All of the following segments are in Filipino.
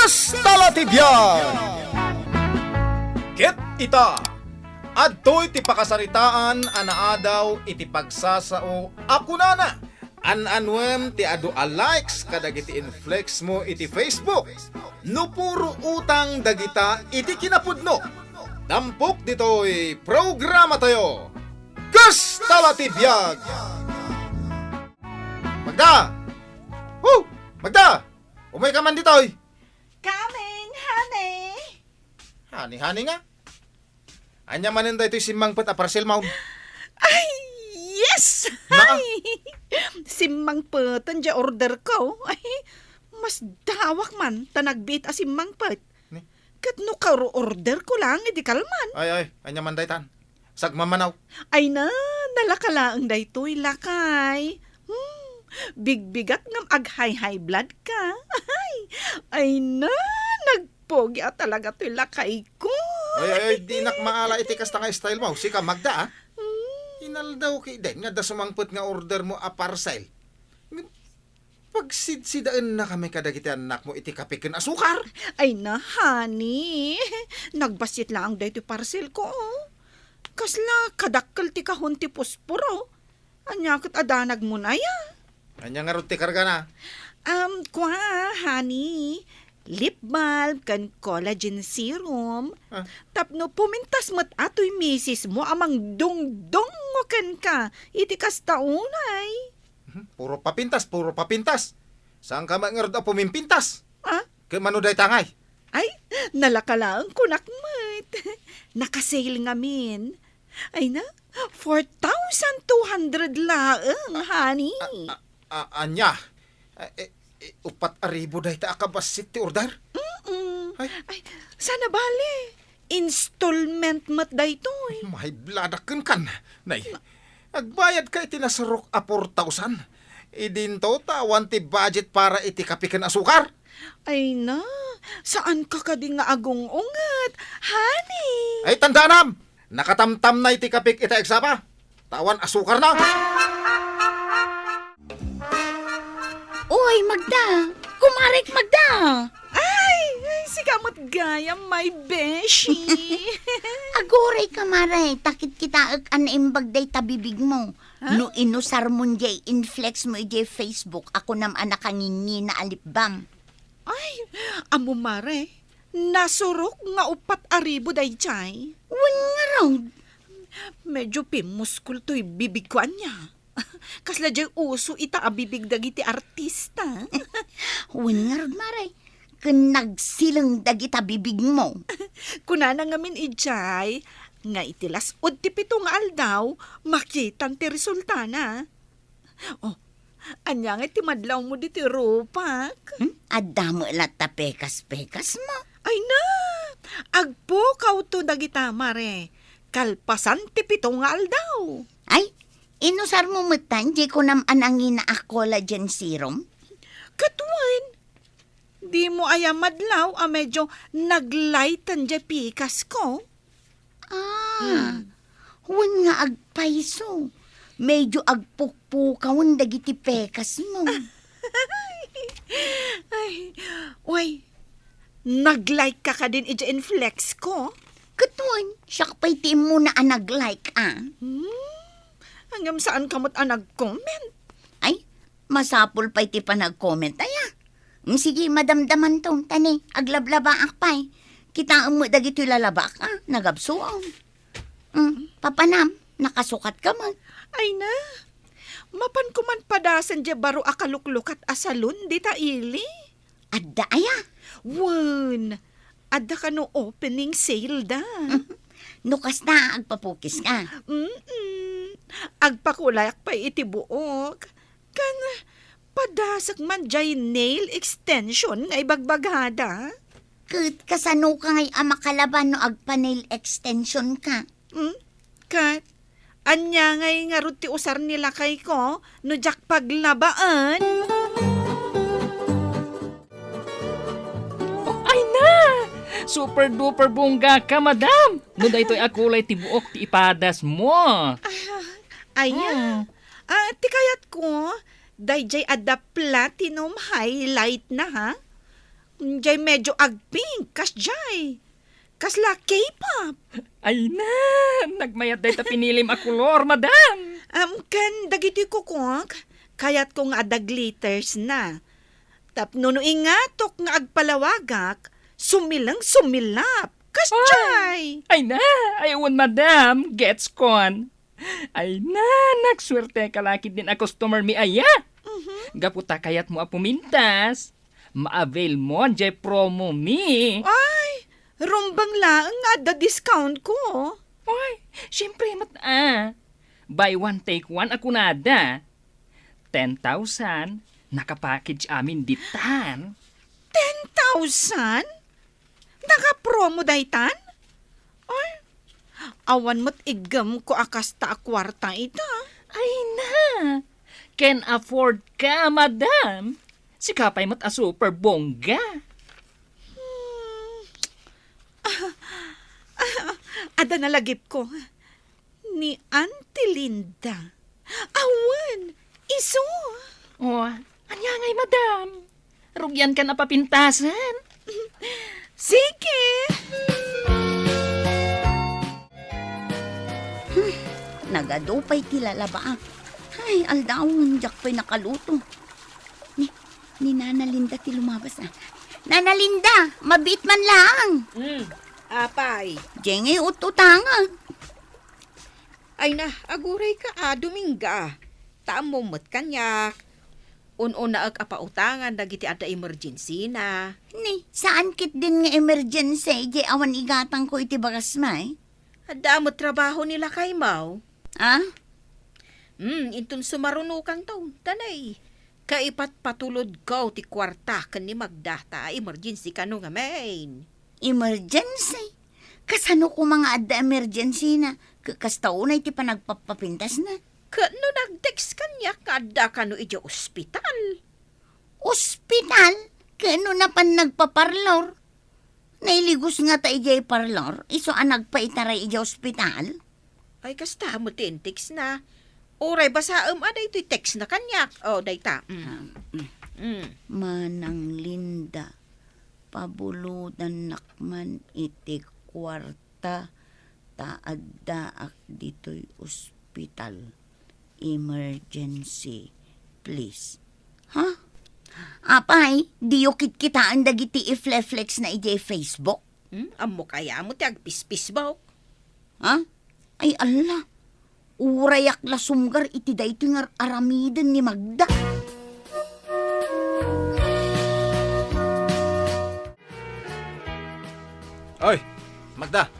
Kastalatibyan! Ket ita, adtoy ti pakasaritaan anaadaw iti pagsasao ako nana. An-anwem ti adu a likes kadagiti inflex mo iti Facebook. No puro utang dagita iti kinapudno. Dampok ditoy programa tayo. Kastalatibyan! Magda! Woo! Magda! Umay ka man ditoy. Coming, honey. Hani nga. Anya manin da ito'y simangpet a parcel maun. Ay, yes! Naa. Ay, simang petan dya order ko. Ay, mas dawak man, tanagbit a simang pet. Ni? Kat no karo order ko lang, edi kalman. Ay, anya man daytan. Sagmamanaw. Ay na, nalakalaang daytoy lakay. Bigbigat ngam aghay-high blood ka. Ay na, nagpogi at talaga to'y lakay ko. Ay, di nak maala iti kasta nga style mo. Sika, Magda, ah. Inaldaw kay den nga da sumangput nga order mo a parcel. Pagsidsidaan na kami kadagiti anak mo iti kapiken asukar. Ay na, honey. Nagbasit lang daytoy parcel ko. Kasla, kadakkel ti kahon ti puspuro. Anya kat adanag mo na ya. Anya nga ruti karga na. Kwa, honey. Lip balm kan collagen serum. Ah. Tapno pumintas mat atoy misis mo amang dungdong mo kan ka. Iti kas taunay. Puro papintas. Saan ka mangarod a pumimpintas? Ah? Kaya manuday tangay. Ay, nalakalaan ko nakmat. Nakasale ngamin. Ay na, 4,200 laang, honey. Anya, upat aribo dahi ta akabasit ti order? Ay, sana bale. Installment mat daytoy. May bladaken kan. Nay, agbayad ka iti nasarok a 4,000. Idinto tawan ti budget para iti kapiken asukar. Ay na, saan ka kading nga agong-ungat, honey? Ay tandanam, nakatamtam na iti kapik ita eksapa. Tawan asukar na. Uy, Magda! Kumarik, Magda! Ay, sigamot gaya, my beshi. Agoray ka, Maray. Takit kita an imbag day tabibig mo. No inusar mo jay, inflex mo jay Facebook. Ako nam anak kangingi na alipbang. Ay, amo mare, nasurok nga upat aribo day chay. Wan nga raw. Medyo pimuskul to'y bibigkuan niya. Kasla dyan uso ita abibig dagiti artista. Wan nga raw, Maray. Kung nagsilang dagita bibig mo. Kunana ngamin ijay, nga itilas od ti pitong aldaw, makitan ti resulta na. Oh, anya nga ti madlaw mo di ti rupak. Adamo lat ta pekas-pekas mo. Ay na, agpukaw to dagita mare, kalpasan ti pitong aldaw. Ay, inusar mo mutan, di ko nam anangin na collagen serum. Katuan, di mo ayamadlaw a medyo naglightan dya pikas ko. Wan nga agpaiso. Medyo agpukpukawan dagiti pekas mo. Ay, uy, nag-like ka din ija inflex ko. Katuan, siya pa'y team mo na nag-like, ah. Hanggang saan kamot nag-comment? Ay, masapol pa'y ti pa nag-comment, aya. Sige, madamdaman tong, tani, aglablaba akpay. Kita mo dagito lalabak, ah, nagabsuaw. Papanam, nakasukat ka man. Ay na, mapan ko man padasan dya baro akaluklukat asalun di ta ili. Adda, aya. Wan, adda ka no opening sale da. Nukas na, agpapukis ka. Agpakulayak pa iti buok. Kan, padasak man dyan nail extension nga ibagbagada. Kasano ka ngay amakalaban no agpa-nail extension ka. Kat, anya ngay nga ruti usar nila kay ko, no jak paglabaan. Ay na! Super duper bungga ka, madam! No daytoy akulay ti buok ti ipadas mo. Aya, ti kayat ko, dayjay adda platinum highlight na ha. Jay medyo agping, kas jay. Kasla K-pop. Ay na, nagmayat day ta pinilim a kulor, madam. Kan dagiti ko kayat ko nga ada glitters na. Tapno no ingatok nga agpalawagak, sumilap. Kas jay. Ay na, ayawan madam, gets kon. Ay na, nagswerte kalakit din a customer mi aya. Gaputa kayat mo a pumintas. Ma-avail mo jay promo mi. Ay, rumbang laang nga ada discount ko. Ay, syempre Buy one, take one ako nada. 10,000, nakapackage amin ditan. 10,000? Naka-promo daytan? Ay, awan mo't igam ko akas ta kwarta ita. Ay na, can afford ka, madam. Si kapay mo't a super bongga. Ada nalagip ko. Ni Auntie Linda. Awan, iso. Oh, anya ngay, madam. Rugyan ka na papintasan. Sige. Nagadupay tilalaba. Ay, aldawon, jak pa'y nakaluto. Ni Nana Linda ti lumabas na. Nana Linda, mabit man lang. Apay. Jenge ututangan. Ay na, aguray ka Dominga. Taam mo mo't kanyak. Un-una ag apautangan dagiti ada emergency na. Ni, saan kit din nga emergency? Di awan igatang ko iti bagas may. Ada mo trabaho nila kay Mau. Ah? Intun sumarunukan to. Tanay. Kaipat patulod ko ti kwarta kan ni Magdata. Emergency ka no nga main. Emergency? Kasano ko mga adda emergency na? Kastaunay ti pa nagpapapintas na. Kano nag-text kanya kada kano ija ospital. Ospital? Kano na pan nagpaparlor? Nailigos nga ta ijay parlor, iso ang nagpaitaray ijay ospital? Ay kasta mo tin text na. Oray basa aday ito'y text na kanya. O, dayta. Manang Linda, pabuludan nakman iti kwarta, taaddaak dito'y ospital. Emergency, please. Ha? Apay, diyokit kita ang dagiti ifleflex na ijay Facebook? Amo kaya mo ti agpispis ba? Ha? Ay, ala. Urayak la sumgar iti dayto nga aramiden ni Magda. Oy, Magda.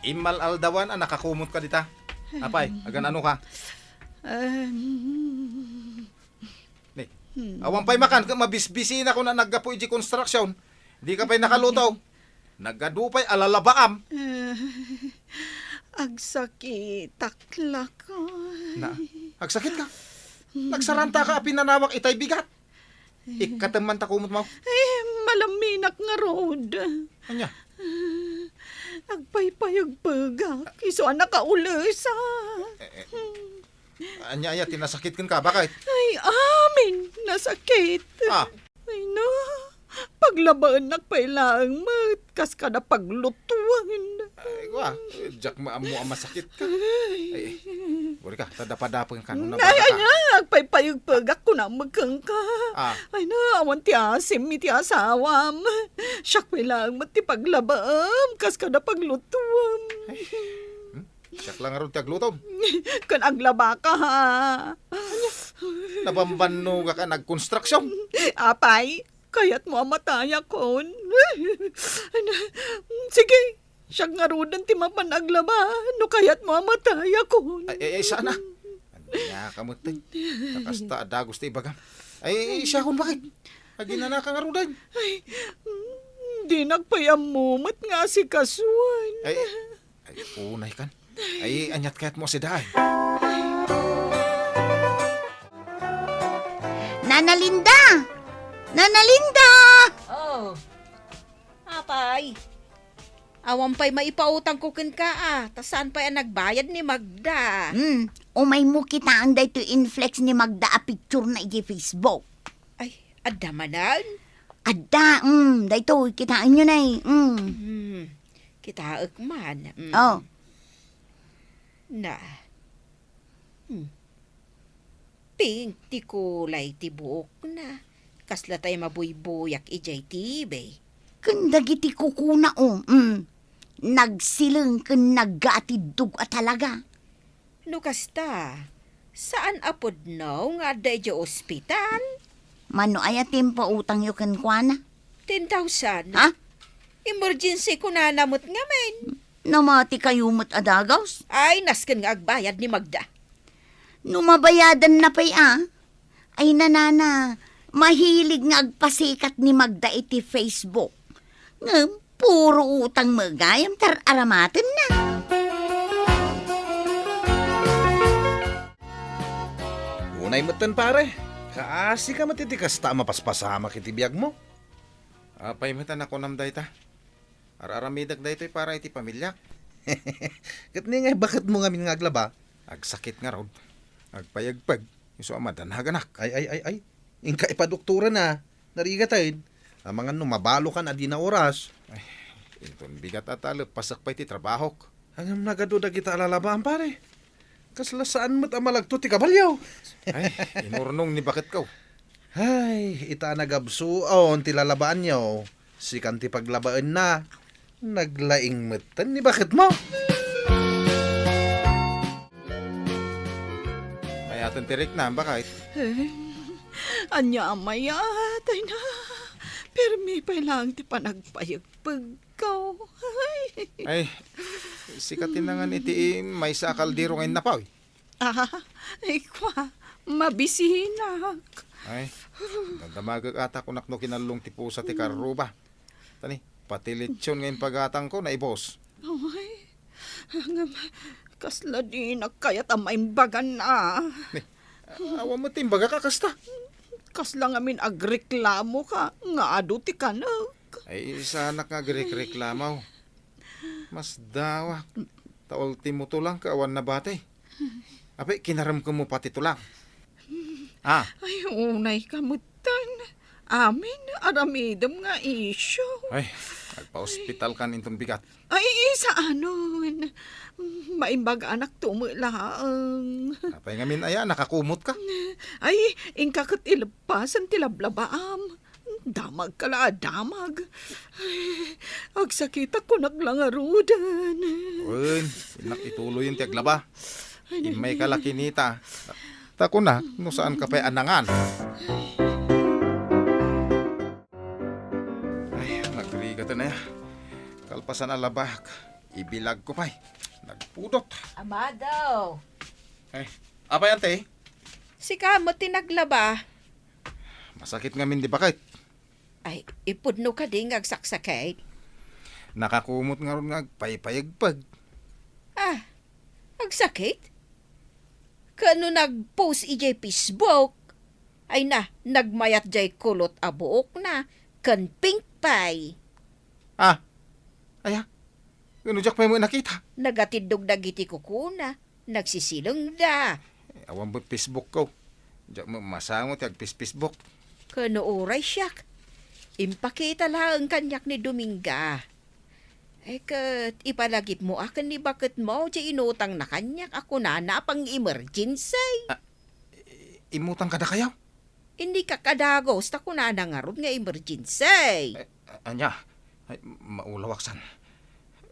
Imal aldawan ang nakakumot ka dita. Apay, agan ano ka? Ni, awang pay makan, mabisbisi na ko na naggapo iji construction. Di ka pay nakalutaw. Naggadupay alalabaam. Agsakit, takla ka. Na, agsakit ka. Nagsaranta ka, pinanawak itay bigat. Ikateman ta kumot mo. Ay, malaminak nga road. Anya? Nagpaypayag pagak. Iso ang nakaulis Anya, tinasakit ka. Bakit? Ay, amin. Nasakit. Ah, Ay na. Paglabaan nagpailaang mat. Kas ka na paglutuan. ay, wa. Jack mo ang masakit ka. Ay, buri ka, tadapadapang ka. Nung Ay, nabaga ka. nagpaypayag pagak ko na magkang ka. Ah. Ay na, awan ti asim, iti asawam. Siyak pailaang mat ti paglabaam. Kas ka na paglutuan. Siyak lang aron taglutom. Kan aglaba ka ha. Nabambano ka nag-construction. Apay, kayat mo amataya kon. Sige, siya nga rudan ti mapanaglaba. No kayat mo amataya kon. Ay, sana. Anya kamot tay. Takasta adagos ti ibagan. Ay, siya kung bakit? Agina na ka nga rudan. Ay, di nagpayamumat nga si Kasuan. Ay, unay kan. Ay, anyat kayat mo si Dahay. Nana Linda! Nana Linda! Oh. Apay. Awan pa'y maipautang ko ken ka Tasan pa'y nagbayad ni Magda. Umay mo kita ang dayto inflex ni Magda a picture na iji Facebook. Ay, adamanan. Adda, daytoy, kitaan nyo na Kita man. Oh, Na. Ping ti kulay ti buok na. Kasla tayo mabuybuyak ijay tibay. kandagiti kukuna Nagsilang kan naggatidug at talaga. No kasta, saan apod no nga da ija ospital? Mano ayatim pa utang yu kan kuana? 10,000. Ha? Emergency ko na namot nga men. Namati kayo mo't adagaws? Ay, nasken nga agbayad ni Magda. Numabayadan na pa'y Ay nanana, mahilig nga agpasikat ni Magda iti Facebook. Nga, puro utang magayam tar aramatin na. Unay matan pare, kaasi ka matitikas ta mapaspasama kiti biyag mo. Apay matan ako nam dayta. Araramidag daytoy para iti pamilya. Katni nga bakit mo ngamin nga aglaba? Agsakit nga raw. Agpayagpag. Iso amadan haganak. Ay. Ingka ipadoktura na, narigatayin. Ang mga numabalo ka na di na oras. Inton bigat atalo, pasak pa iti trabaho. Hanggang nagaduda kita alalabaan pare. Kasla saan mo't amalagto ti kabalyaw. Ay, inurnong ni bakit ka. Ay, ita nagabsuon ti lalabaan niyo. Sikan ti paglabaan na. Naglaing matan ni bakit mo? May aton tirik na, bakit? Anya amaya, tay na. Permi pa lang ti panagpayagpag ka. Ay, sikatin na nga iti may sakal di rungin na pa. Ay kwa, mabisinak. Ay, nagdamagag ata ko nakno kinalong ti pusa ti karuba. Tani, pati lechon ngayon pagatang ko na ibos. Ay, kasla di nagkayat ang maimbagan na. Awa mo timbaga ka kasta. Kasla nga min agreklamo ka, nga ado ti kanag. Ay, sana nga reklamaw. Mas dawa. Taol ti mo tulang kaawan na batay. Ape, kinaram ko mo pati tulang. Ay, unay kamutan. Amin, aramidam nga isyo. Ay, nagpa-hospital kan intong bigat. Ay, sa anon. Maimbag anak tumulaang. Apay ngamin aya, nakakumot ka. Ay, ingkakat ilapasan tilablabaam. Damag kala, damag. Ay, agsakita ko naglangarudan. Un, inak ituloy yung tiaglaba. Imay kalakinita. Tako na, no saan ka pa'y anangan. Ay, nagrigat na ya. Kalpasan alabak. Ibilag ko pa'y. Nagpudot. Amado, Ay, apay ante. sika mo tinaglaba. Masakit nga min di bakit. Ay, ipudno ka di nga agsaksakay. Nakakumot nga ron nga paypayagpag. Agsakit? Kano nag-post ijay Facebook? Ay na, nagmayat jay kulot abuok na. Kan pink pie. Aya, ganun pa mo nakita. Nagatidog dagiti kukuna. Nagsisilong da. Awan ba Facebook ko? Diyak mo masangot yung Facebook. Kano oray siyak. Impakita lang ang kanyak ni Dominga. Ay kat, ipalagip mo akin ni bakit mo di inutang na kanyak ako na pang emergency. Imutang ka na kayaw. Hindi ka kadagos ta ko na nangarod nga emergency. Anya, ay, maulawaksan.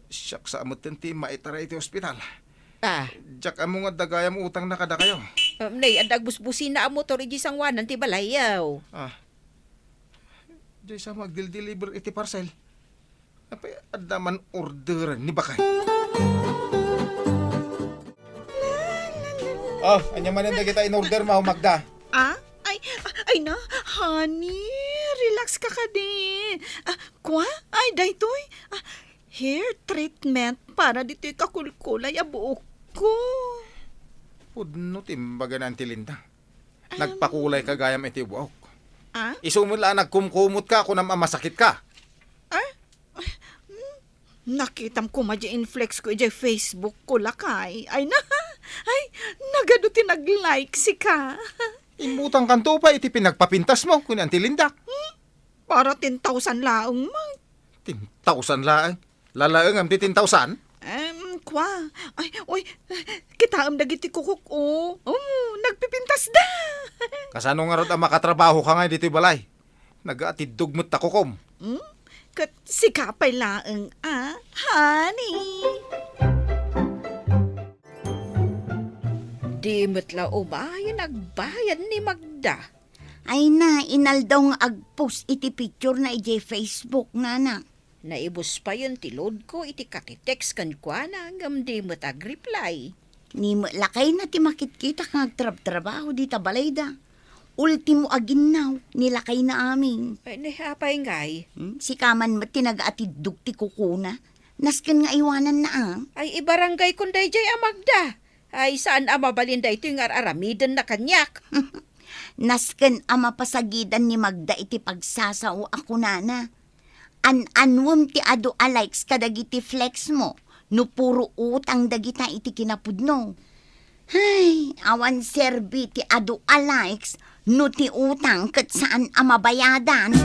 Siyak sa amot ti maitara iti ospital. Diyak amo nga dagayam utang na kada kayo. Nay, adag busbusin na ang motor iji sangwanan ti balayaw. Diyan sa magdil-deliver iti parcel. Apay, adaman order ni bakay. Anya man ang kita in order mo, Magda. Ay na, honey, relax ka ka din. Kwa? Ay, daytoy. Hair treatment para dito'y kakulkulay abuok ko. Pudno timbaga na ang tilinda. Nagpakulay ka gayam iti buhok. Isumula nagkumkumot ka kung masakit ka. Nakitam ko inflex ko ijay Facebook ko lakay. Ay na, ay, nagado ti nag-like si ka. Imutang kanto pa iti pinagpapintas mo kung ang tilinda. Para 10,000 laong man. 10,000 laang. Lalaang am 10,000? Kwa. Ay, oy, kita am dagiti kukuk o. Nagpipintas da. Kasano nga rod ang makatrabaho ka nga dito balay? Nag-atid dugmot ta kukom. Kat sikapay laang, honey. Di matla umayan nagbayad ni Magda. Ay na, inaldaw nga agpost iti picture na iti Facebook nga na. Naibus pa yun tilod ko iti katitext kan kwa na hanggang di matag-reply. Ni mo lakay na ti makit-kita kang agtrab-trabaho di tabalayda. Ultimo aginaw, nilakay na amin. Ay, nahapay ngay. Si kaman mo tinag-atid ti kukuna. Nasken nga iwanan na Ay, ibarangay kunday jay Magda. Ay, saan mabalinda ito yung aramidan na kanyak? Nasken ama pasagidan ni Magda iti pagsasao ako nana. An-anwam ti adu alikes kadagiti flex mo. No puro utang dagita iti kinapudno. Ay, awan serbi ti adu alikes no ti utang ket saan amabayadan.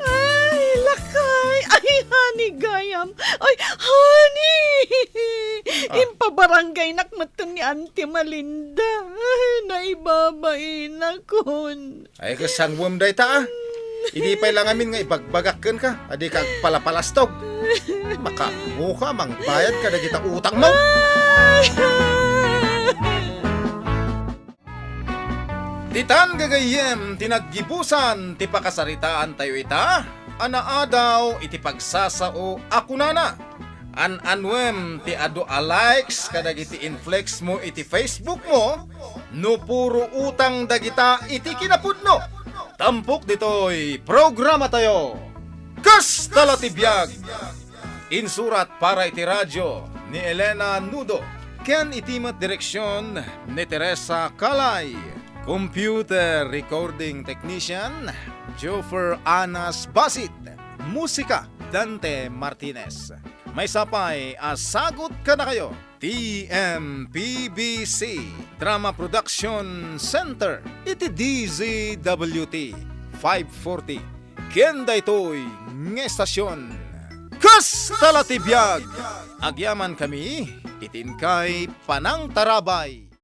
Ay, lakay. Ay, honey, gayam. Ay, honey. Impabarangay nakmatan ni Auntie Malinda. Ay, naibabain akon. Ay kasangwam day ta Hindi pa lang amin nga ibagbagakken ka. Adi kag palapalastog. Makamuha mang bayad ka na kita utang mo. Titan gagayem, tinaggibusan, ti pakasaritaan tayo ita. Anaadaw, iti pagsasao, ako nana. An-anwem, ti ado alikes, kadagiti inflex mo iti Facebook mo, no puro utang dagita iti kinapudno. Tampok dito'y programa tayo. Kas talatibiyag. Insurat para iti radyo ni Elena Nudo. Ken itimat direksyon ni Teresa Kalay. Computer recording technician Jofer Anas Basit. Musika Dante Martinez. May sapay asagot ka na kayo. TMPBC Drama Production Center. Iti DZWT 540 Kenda ito'y ng estasyon. Kas talatibiyag. Agyaman kami, itinkay panang tarabay.